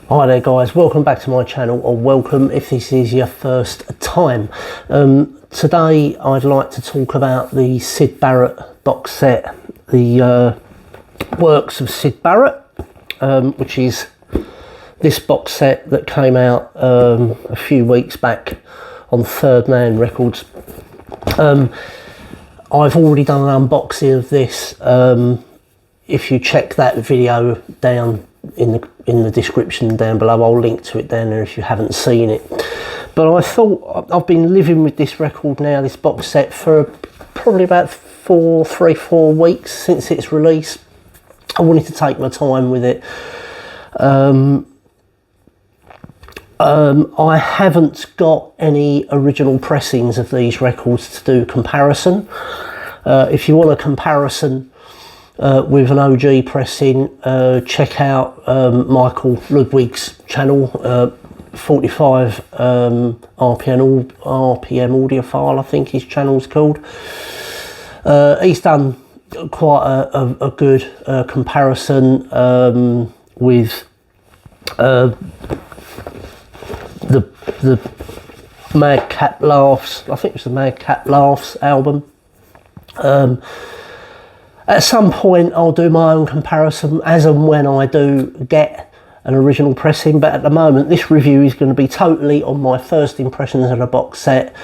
Hi there guys, welcome back to my channel, or welcome if this is your first time. Today I'd like to talk about the Syd Barrett box set, the works of Syd Barrett, which is this box set that came out a few weeks back on Third Man Records. I've already done an unboxing of this. If you check that video down in the description down below, I'll link to it down there if you haven't seen it. But I thought, I've been living with this record now, this box set, for probably about 3-4 weeks since its release. I wanted to take my time with it. I haven't got any original pressings of these records to do comparison. If you want a comparison with an OG pressing, check out Michael Ludwig's channel, 45 RPM audiophile, I think his channel's called. He's done quite a good comparison with the Madcap Laughs, I think it was the Madcap Laughs album. At some point I'll do my own comparison as and when I do get an original pressing, but at the moment this review is going to be totally on my first impressions of the box set,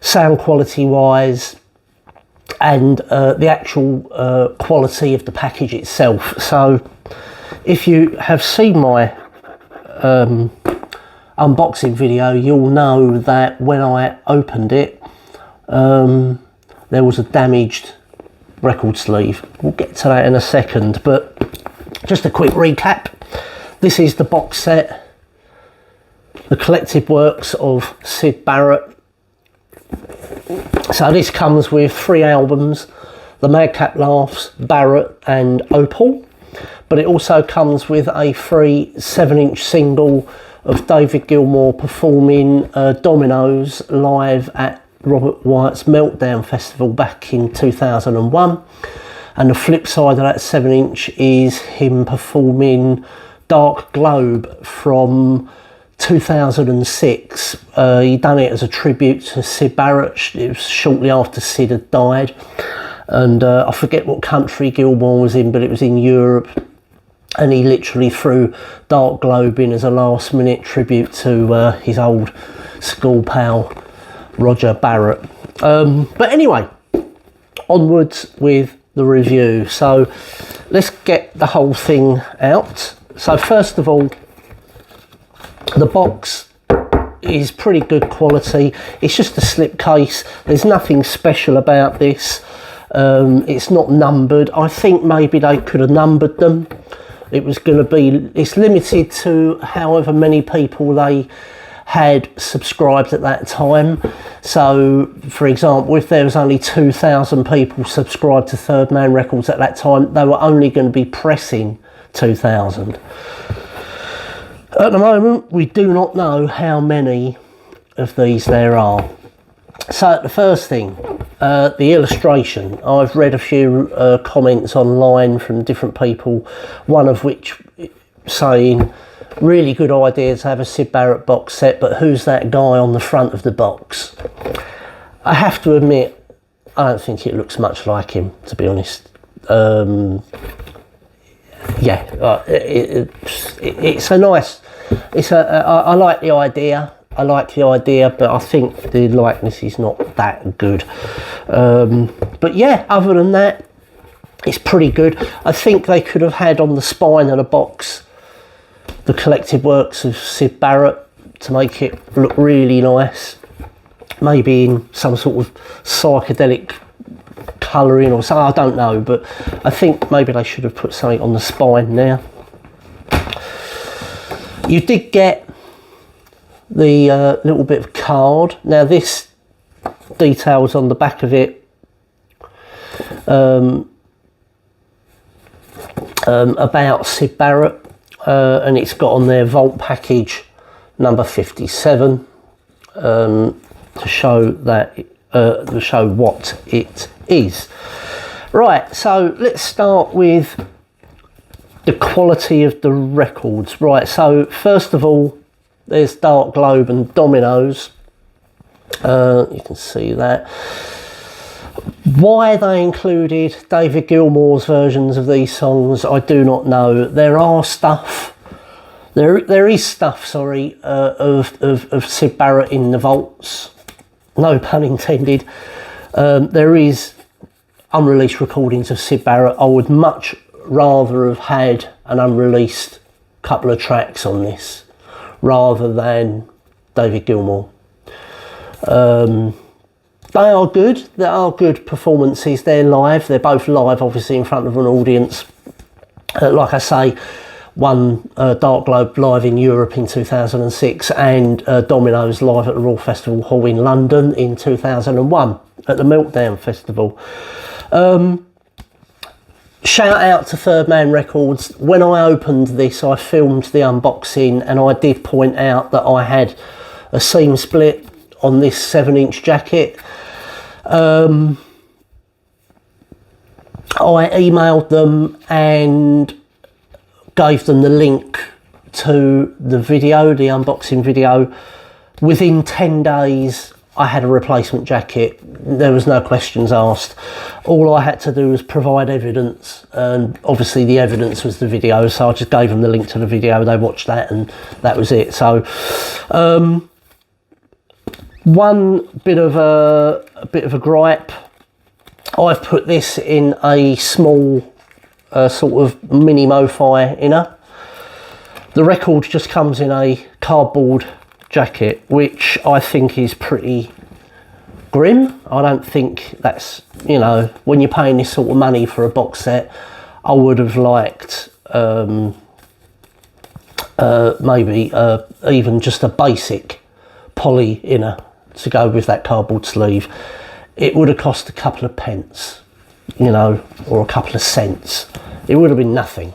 sound quality wise, and the actual quality of the package itself. So if you have seen my unboxing video, you'll know that when I opened it there was a damaged record sleeve. We'll get to that in a second, but just a quick recap. This is the box set, the collected works of Syd Barrett. So this comes with 3 albums, the Madcap Laughs, Barrett and Opal, but it also comes with a free 7-inch single of David Gilmour performing Dominoes live at Robert Wyatt's Meltdown Festival back in 2001, and the flip side of that 7-inch is him performing Dark Globe from 2006. He done it as a tribute to Syd Barrett. It was shortly after Syd had died, and I forget what country Gilmour was in, but it was in Europe, and he literally threw Dark Globe in as a last minute tribute to his old school pal Roger Barrett. But anyway, onwards with the review. So let's get the whole thing out. So first of all, the box is pretty good quality. It's just a slip case. There's nothing special about this. It's not numbered. I think maybe they could have numbered them. It was going to be, it's limited to however many people they had subscribed at that time. So for example, if there was only 2,000 people subscribed to Third Man Records at that time, they were only going to be pressing 2,000. At the moment we do not know how many of these there are. So the first thing, the illustration. I've read a few comments online from different people, one of which saying, really good idea to have a Syd Barrett box set, but who's that guy on the front of the box? I have to admit, I don't think it looks much like him, to be honest. It's a nice, I like the idea. But I think the likeness is not that good. But yeah, other than that, it's pretty good. I think they could have had on the spine of the box the collected works of Syd Barrett to make it look really nice. Maybe in some sort of psychedelic colouring or something, I don't know, but I think maybe they should have put something on the spine now. You did get the little bit of card. Now this details on the back of it about Syd Barrett, and it's got on there Vault Package number 57. to show that to show what it is. Right, so let's start with the quality of the records. Right, so first of all, there's Dark Globe and Dominoes. You can see that. Why they included David Gilmour's versions of these songs, I do not know. There is stuff, sorry, of Syd Barrett in the vaults. No pun intended. There is unreleased recordings of Syd Barrett. I would much rather have had an unreleased couple of tracks on this rather than David Gilmour. They are good. There are good performances. They're live. They're both live, obviously, in front of an audience. Like I say, one Dark Globe live in Europe in 2006 and Dominoes live at the Royal Festival Hall in London in 2001 at the Meltdown Festival. Shout out to Third Man Records. When I opened this, I filmed the unboxing and I did point out that I had a seam split on this 7-inch jacket. I emailed them and gave them the link to the video, the unboxing video. Within 10 days, I had a replacement jacket. There was no questions asked. All I had to do was provide evidence, and obviously the evidence was the video, so I just gave them the link to the video. They watched that and that was it. So one bit of a gripe, I've put this in a small sort of mini Mo-Fi inner. The record just comes in a cardboard jacket, which I think is pretty grim. I don't think that's, you know, when you're paying this sort of money for a box set, I would have liked maybe even just a basic poly inner to go with that cardboard sleeve. It would have cost a couple of pence, you know, or a couple of cents. It would have been nothing.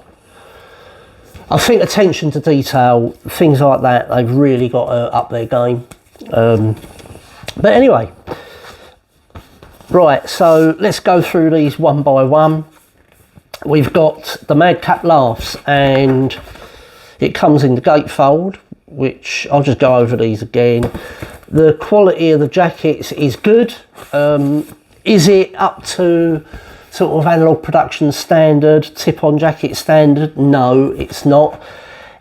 I think attention to detail, things like that, they've really got to up their game. But anyway, right, so let's go through these one by one. We've got the Madcap Laughs, and it comes in the gatefold, which I'll just go over these again. The quality of the jackets is good. Is it up to sort of analog production standard, tip-on jacket standard? No, it's not.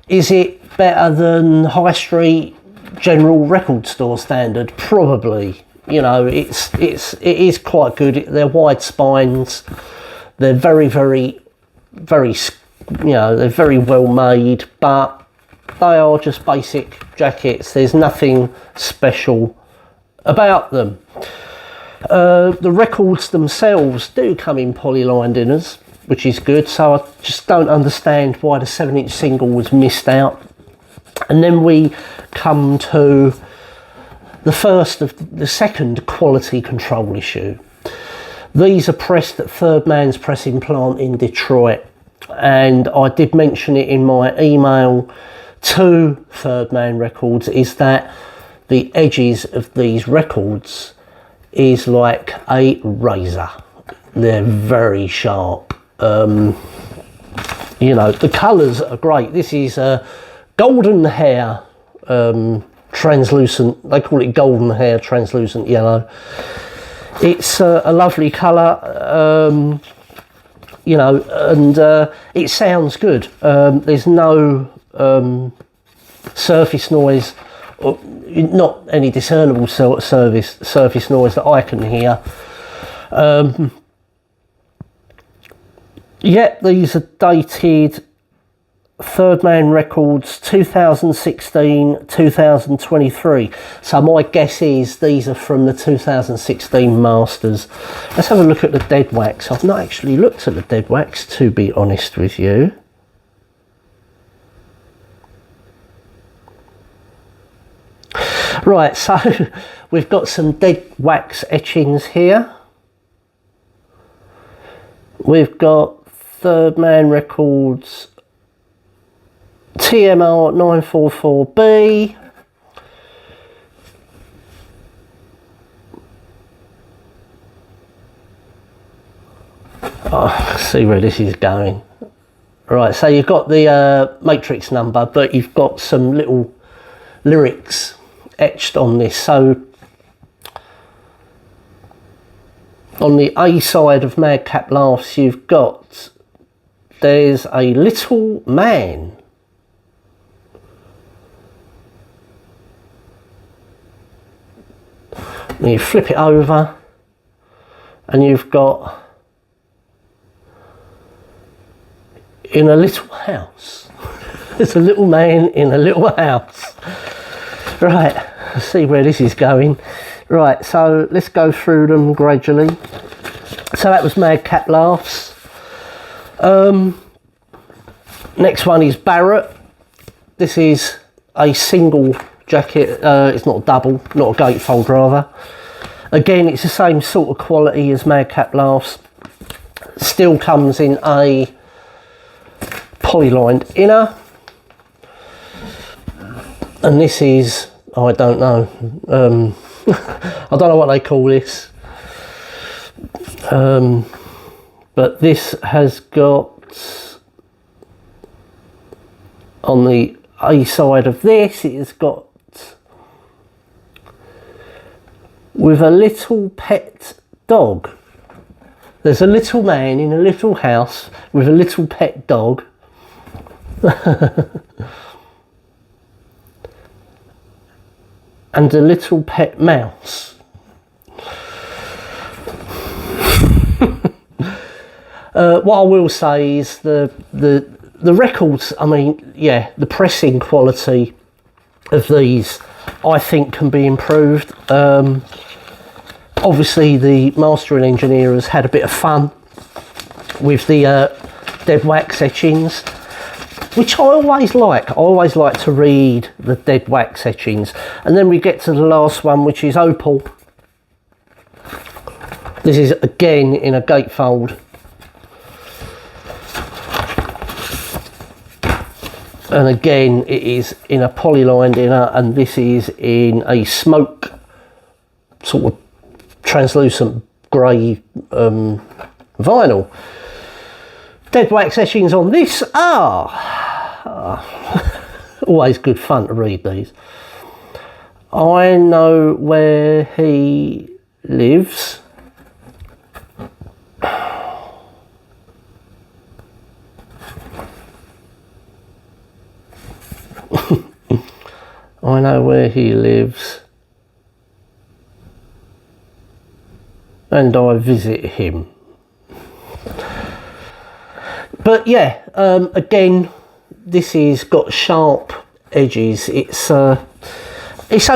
Is it better than high street general record store standard? Probably. You know, it is quite good. They're wide spines. They're very, you know, they're very well made, but they are just basic jackets. There's nothing special about them. The records themselves do come in poly-lined inners, which is good, so I just don't understand why the 7-inch single was missed out. And then we come to the second quality control issue. These are pressed at Third Man's pressing plant in Detroit, and I did mention it in my email to Third Man Records, is that the edges of these records is like a razor. They're very sharp. You know, the colours are great. This is golden hair translucent, they call it golden hair translucent yellow. It's a lovely colour, you know, and it sounds good. There's no surface noise, or not any discernible surface noise that I can hear. Yeah, these are dated Third Man Records 2016 2023, so my guess is these are from the 2016 masters. Let's have a look at the dead wax. I've not actually looked at the dead wax, to be honest with you. Right, so we've got some dead wax etchings here. We've got Third Man Records TMR 944B. Oh, see where this is going. Right, so you've got the matrix number, but you've got some little lyrics etched on this. So on the A side of Madcap Laughs, you've got, there's a little man. And you flip it over and you've got, in a little house. There's a little man in a little house. Right, let's see where this is going. Right, so let's go through them gradually. So that was Madcap Laughs. Next one is Barrett. This is a single jacket. It's not a double, not a gatefold rather. Again, it's the same sort of quality as Madcap Laughs. Still comes in a polylined inner. And this is, I don't know. I don't know what they call this. But this has got, on the A side of this, it has got, with a little pet dog. There's a little man in a little house with a little pet dog. And a little pet mouse. What I will say is the records, I mean, yeah, the pressing quality of these I think can be improved. Obviously the mastering engineer has had a bit of fun with the dead wax etchings, which I always like. I always like to read the dead wax etchings. And then we get to the last one, which is Opal. This is again in a gatefold. And again, it is in a polylined inner, and this is in a smoke sort of translucent grey vinyl. Dead wax etchings on this are always good fun to read these. I know where he lives. I know where he lives, and I visit him. But yeah, again, this is got sharp edges. It's okay. It's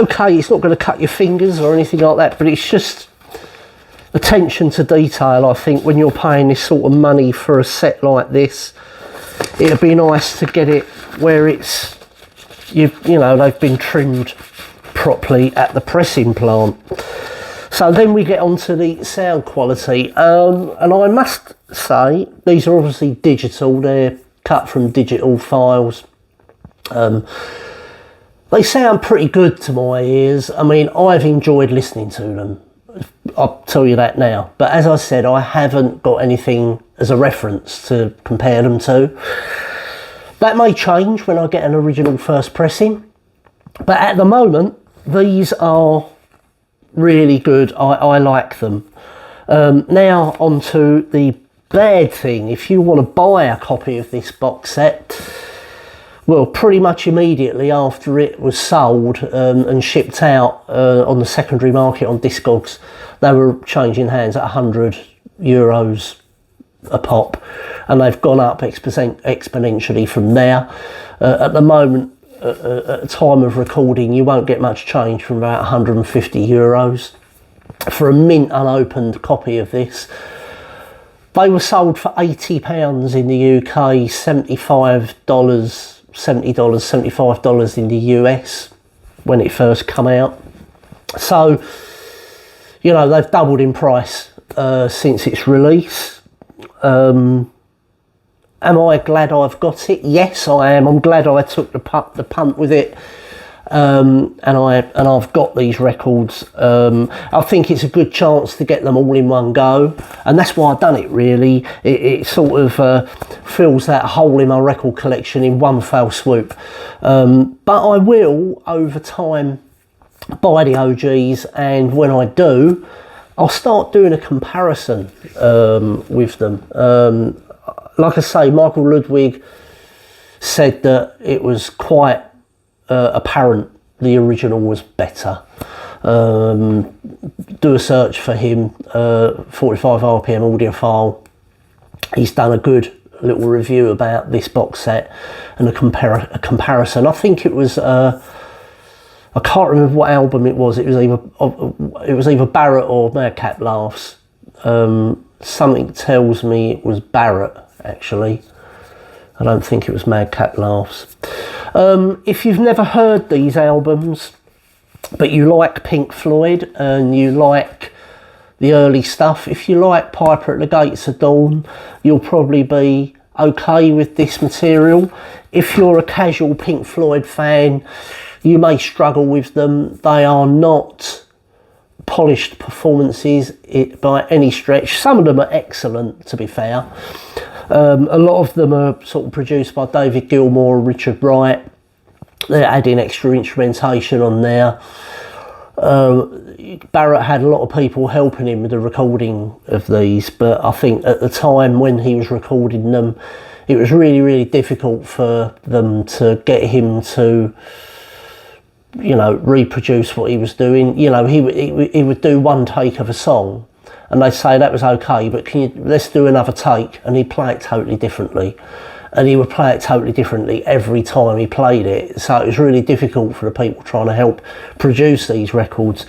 not going to cut your fingers or anything like that, but it's just attention to detail. I think when you're paying this sort of money for a set like this, it'd be nice to get it where it's, you know, they've been trimmed properly at the pressing plant. So then we get on to the sound quality, and I must say these are obviously digital. They're cut from digital files. They sound pretty good to my ears. I mean, I've enjoyed listening to them, I'll tell you that now. But as I said, I haven't got anything as a reference to compare them to. That may change when I get an original first pressing, but at the moment these are really good. I like them. Now on to the bad thing. If you want to buy a copy of this box set, well, pretty much immediately after it was sold and shipped out on the secondary market on Discogs, they were changing hands at €100 a pop, and they've gone up exponentially from there. At the moment, at the time of recording, you won't get much change from about €150 for a mint unopened copy of this. They were sold for £80 in the UK, $75, $75 in the US when it first come out. So, you know, they've doubled in price since its release. Am I glad I've got it? Yes, I am. I'm glad I took the punt with it. and I've got these records. I think it's a good chance to get them all in one go, and that's why I've done it. Really, it sort of fills that hole in my record collection in one fell swoop. But I will, over time, buy the OGs, and when I do, I'll start doing a comparison with them. Like I say, Michael Ludwig said that it was quite apparent the original was better. Do a search for him, 45 RPM audiophile. He's done a good little review about this box set and a comparison. I think it was I can't remember what album it was. It was either Barrett or Madcap Laughs. Something tells me it was Barrett, actually. I don't think it was Madcap Laughs. If you've never heard these albums, but you like Pink Floyd and you like the early stuff, if you like Piper at the Gates of Dawn, you'll probably be okay with this material. If you're a casual Pink Floyd fan, you may struggle with them. They are not polished performances by any stretch. Some of them are excellent, to be fair. A lot of them are sort of produced by David Gilmour and Richard Wright. They're adding extra instrumentation on there. Barrett had a lot of people helping him with the recording of these, but I think at the time when he was recording them, it was really, really difficult for them to get him to, you know, reproduce what he was doing. You know, he would do one take of a song and they'd say that was okay, but let's do another take, and he'd play it totally differently. And he would play it totally differently every time he played it. So it was really difficult for the people trying to help produce these records,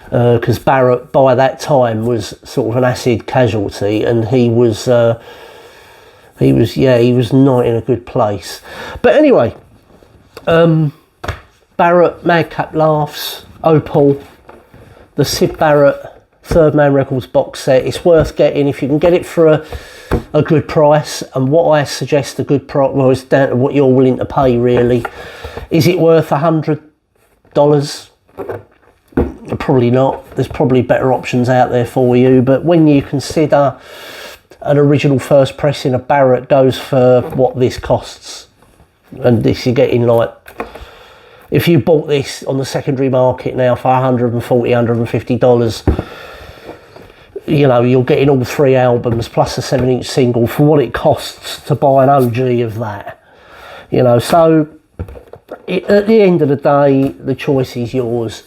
because Barrett by that time was sort of an acid casualty, and he was not in a good place. But anyway, Barrett, Madcap Laughs, Opal, the Syd Barrett Third Man Records box set. It's worth getting if you can get it for a good price. And what I suggest a good price, well, it's down to what you're willing to pay, really. Is it worth $100? Probably not. There's probably better options out there for you. But when you consider an original first pressing of Barrett goes for what this costs, and this you're getting like, if you bought this on the secondary market now for $140, $150, you know, you're getting all three albums plus a 7-inch single for what it costs to buy an OG of that. You know, so at the end of the day, the choice is yours.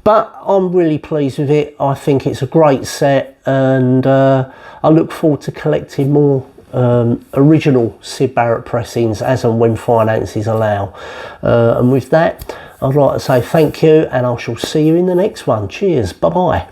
But I'm really pleased with it. I think it's a great set, and I look forward to collecting more original Syd Barrett pressings as and when finances allow. And with that, I'd like to say thank you, and I shall see you in the next one. Cheers, bye bye.